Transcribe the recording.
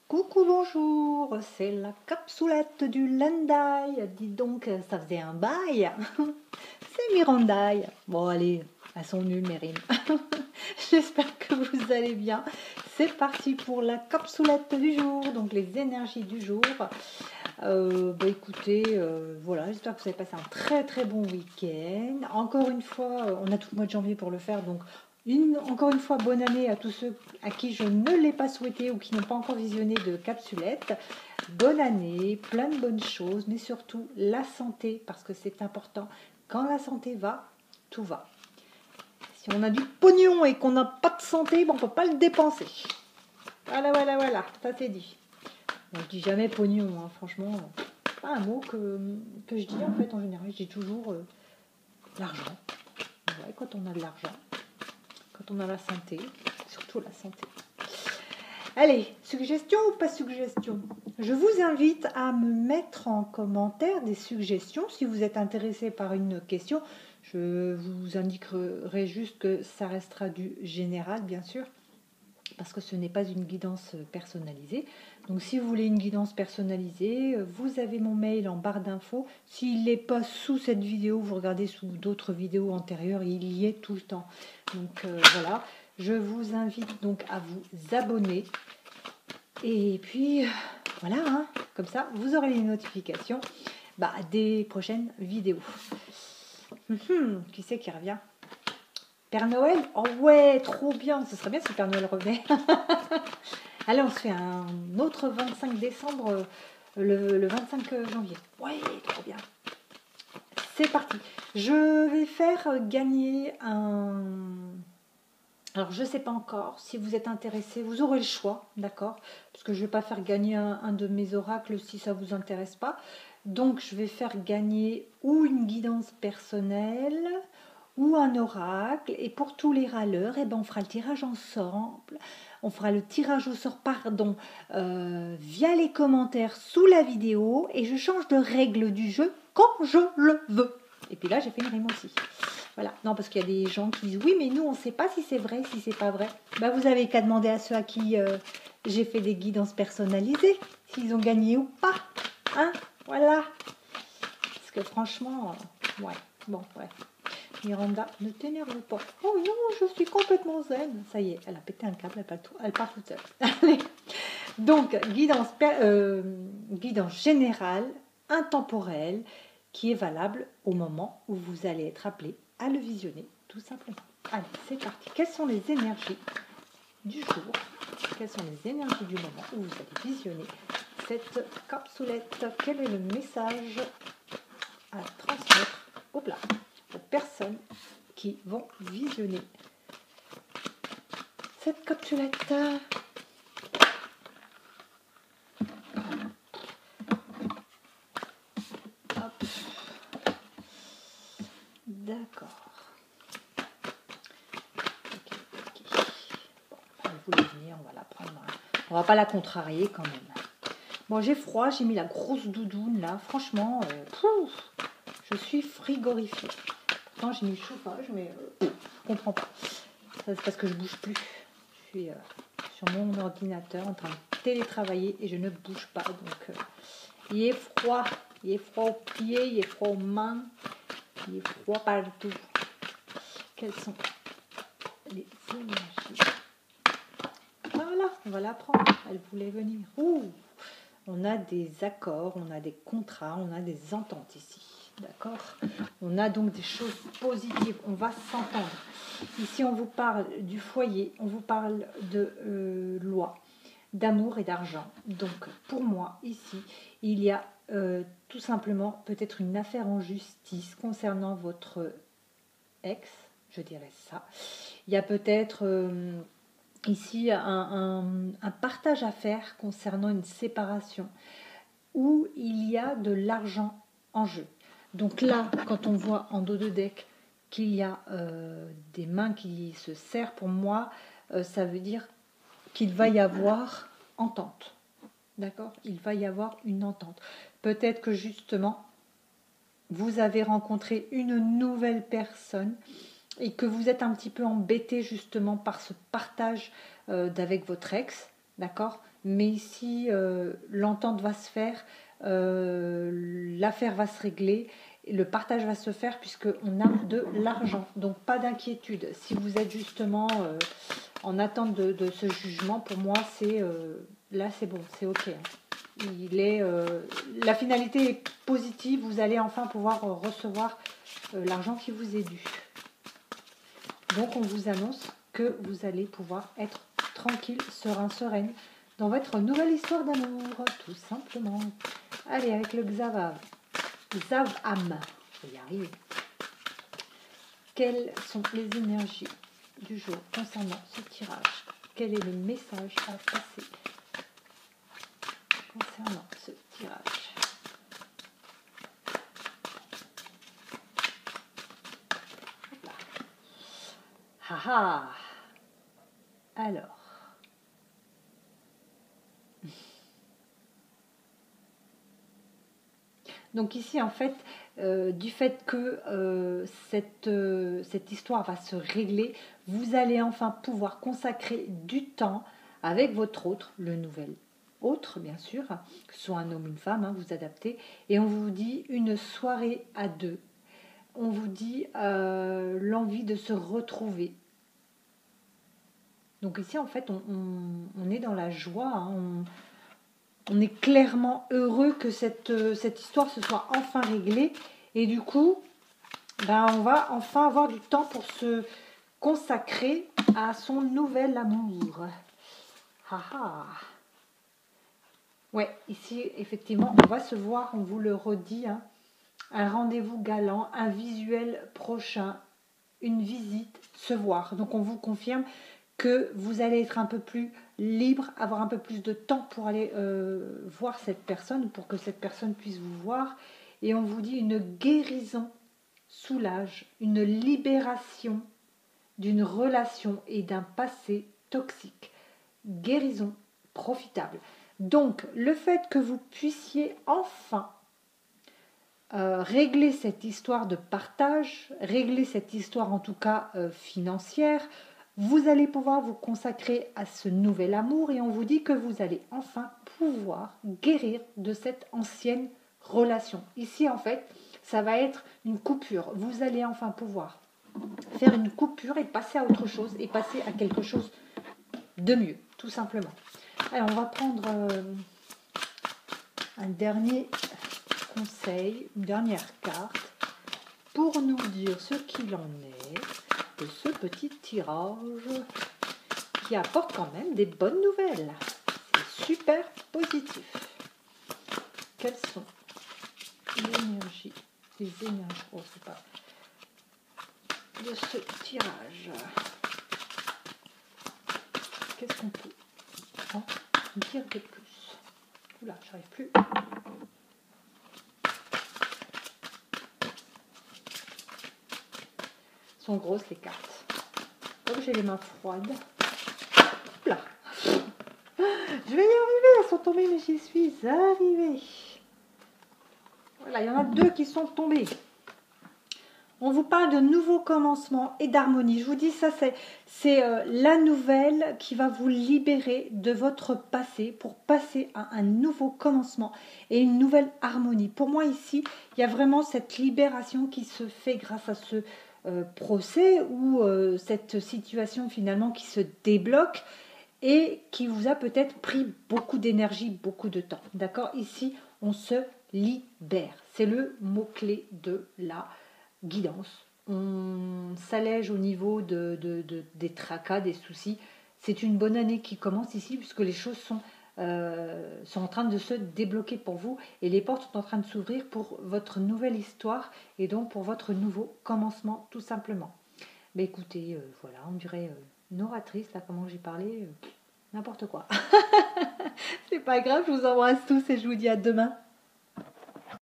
Coucou, bonjour, c'est la capsoulette du Lendai. Dis donc, ça faisait un bail. C'est Mirandaï. Bon, allez, elles sont nulles mes rimes. J'espère que vous allez bien. C'est parti pour la capsoulette du jour, donc les énergies du jour. Écoutez, voilà, j'espère que vous avez passé un très très bon week-end. Encore une fois, on a tout le mois de janvier pour le faire, donc encore une fois, bonne année à tous ceux à qui je ne l'ai pas souhaité ou qui n'ont pas encore visionné de capsulette. Bonne année, plein de bonnes choses, mais surtout la santé, parce que c'est important. Quand la santé va, tout va. Si on a du pognon et qu'on n'a pas de santé, on ne peut pas le dépenser. Voilà, ça c'est dit. Bon, je dis jamais pognon, hein, franchement, c'est pas un mot que je dis en fait en général. Je dis toujours l'argent. Ouais, quand on a de l'argent, quand on a la santé, surtout la santé. Allez, suggestion ou pas suggestion? Je vous invite à me mettre en commentaire des suggestions. Si vous êtes intéressé par une question, je vous indiquerai juste que ça restera du général, bien sûr, parce que ce n'est pas une guidance personnalisée. Donc si vous voulez une guidance personnalisée, vous avez mon mail en barre d'infos. S'il n'est pas sous cette vidéo, vous regardez sous d'autres vidéos antérieures, il y est tout le temps. Donc voilà, je vous invite donc à vous abonner. Et puis voilà, hein, comme ça, vous aurez les notifications des prochaines vidéos. Qui c'est qui revient? Père Noël? Oh ouais, trop bien. Ce serait bien si Père Noël revenait. Allez, on se fait un autre 25 décembre, le 25 janvier. Ouais, trop bien. C'est parti. Je vais faire gagner un... Alors, je ne sais pas encore. Si vous êtes intéressé, vous aurez le choix, d'accord? Parce que je ne vais pas faire gagner un de mes oracles si ça ne vous intéresse pas. Donc, je vais faire gagner ou une guidance personnelle ou un oracle. Et pour tous les râleurs, on fera le tirage ensemble. On fera le tirage au sort, via les commentaires sous la vidéo. Et je change de règle du jeu quand je le veux. Et puis là, j'ai fait une rime aussi. Voilà, non, parce qu'il y a des gens qui disent oui, mais nous, on ne sait pas si c'est vrai, si c'est pas vrai. Vous n'avez qu'à demander à ceux à qui j'ai fait des guidances personnalisées, s'ils ont gagné ou pas. Hein, voilà. Parce que franchement, ouais, bon, ouais. Miranda, ne t'énerve pas. Oh non, je suis complètement zen. Ça y est, elle a pété un câble, elle part toute seule. Allez. Donc, guidance générale, intemporelle, qui est valable au moment où vous allez être appelé à le visionner, tout simplement. Allez, c'est parti. Quelles sont les énergies du jour? Quelles sont les énergies du moment où vous allez visionner cette capsoulette? Quel est le message à transmettre aux personnes qui vont visionner cette capsulette? Hop. D'accord. Ok. Bon, elle voulait venir, on va la prendre. On va pas la contrarier quand même. Bon, j'ai froid, j'ai mis la grosse doudoune là. Franchement, je suis frigorifiée. Pourtant, j'ai mis le chauffage, mais je comprends pas. C'est parce que je bouge plus. Je suis sur mon ordinateur en train de télétravailler et je ne bouge pas. Donc, il est froid. Il est froid aux pieds, il est froid aux mains, il est froid partout. Quelles sont les énergies? Voilà, on va la prendre. Elle voulait venir. Ouh, on a des accords, on a des contrats, on a des ententes ici. D'accord? On a donc des choses positives. On va s'entendre. Ici, on vous parle du foyer, on vous parle de loi, d'amour et d'argent. Donc, pour moi, ici, il y a tout simplement peut-être une affaire en justice concernant votre ex, je dirais ça. Il y a peut-être ici un partage à faire concernant une séparation où il y a de l'argent en jeu. Donc là, quand on voit en dos de deck qu'il y a des mains qui se serrent, pour moi, ça veut dire qu'il va y avoir entente. D'accord? Il va y avoir une entente. Peut-être que justement, vous avez rencontré une nouvelle personne et que vous êtes un petit peu embêté justement par ce partage d'avec votre ex. D'accord? mais ici, l'entente va se faire, l'affaire va se régler, le partage va se faire puisqu'on a de l'argent. Donc pas d'inquiétude. Si vous êtes justement en attente de ce jugement, pour moi, là c'est bon, c'est ok. La finalité est positive, vous allez enfin pouvoir recevoir l'argent qui vous est dû. Donc on vous annonce que vous allez pouvoir être tranquille, serein, sereine dans votre nouvelle histoire d'amour, tout simplement. Allez, avec le Xavam, je vais y arriver. Quelles sont les énergies du jour concernant ce tirage? Quel est le message à passer concernant ce tirage? Haha. Alors. Donc ici, en fait, du fait que cette histoire va se régler, vous allez enfin pouvoir consacrer du temps avec votre autre, le nouvel autre, bien sûr, que ce soit un homme ou une femme, hein, vous adaptez, et on vous dit une soirée à deux. On vous dit l'envie de se retrouver. Donc ici, en fait, on est dans la joie, hein, on est clairement heureux que cette histoire se soit enfin réglée. Et du coup, on va enfin avoir du temps pour se consacrer à son nouvel amour. Haha. Ouais, ici, effectivement, on va se voir, on vous le redit, hein, un rendez-vous galant, un visuel prochain, une visite, se voir. Donc on vous confirme que vous allez être un peu plus libre, avoir un peu plus de temps pour aller voir cette personne, pour que cette personne puisse vous voir. Et on vous dit une guérison soulage, une libération d'une relation et d'un passé toxique. Guérison profitable. Donc, le fait que vous puissiez enfin régler cette histoire de partage, régler cette histoire en tout cas financière, vous allez pouvoir vous consacrer à ce nouvel amour et on vous dit que vous allez enfin pouvoir guérir de cette ancienne relation. Ici en fait, ça va être une coupure. Vous allez enfin pouvoir faire une coupure et passer à autre chose et passer à quelque chose de mieux, tout simplement. Alors on va prendre un dernier conseil, une dernière carte pour nous dire ce qu'il en est de ce petit tirage qui apporte quand même des bonnes nouvelles. C'est super positif. Quelles sont les énergies, oh, c'est pas, de ce tirage? Qu'est-ce qu'on peut dire de plus? Oula, j'arrive plus. Sont grosses les cartes. Comme j'ai les mains froides. Là. Je vais y arriver, elles sont tombées, mais j'y suis arrivée. Voilà, il y en a deux qui sont tombées. On vous parle de nouveaux commencements et d'harmonie. Je vous dis, ça c'est la nouvelle qui va vous libérer de votre passé pour passer à un nouveau commencement et une nouvelle harmonie. Pour moi ici, il y a vraiment cette libération qui se fait grâce à ce procès ou cette situation finalement qui se débloque et qui vous a peut-être pris beaucoup d'énergie, beaucoup de temps. D'accord? Ici, on se libère. C'est le mot-clé de la guidance. On s'allège au niveau des tracas, des soucis. C'est une bonne année qui commence ici puisque les choses sont en train de se débloquer pour vous et les portes sont en train de s'ouvrir pour votre nouvelle histoire et donc pour votre nouveau commencement tout simplement. Mais écoutez, voilà, on dirait une oratrice, là, comment j'ai parlé, n'importe quoi. C'est pas grave, je vous embrasse tous et je vous dis à demain.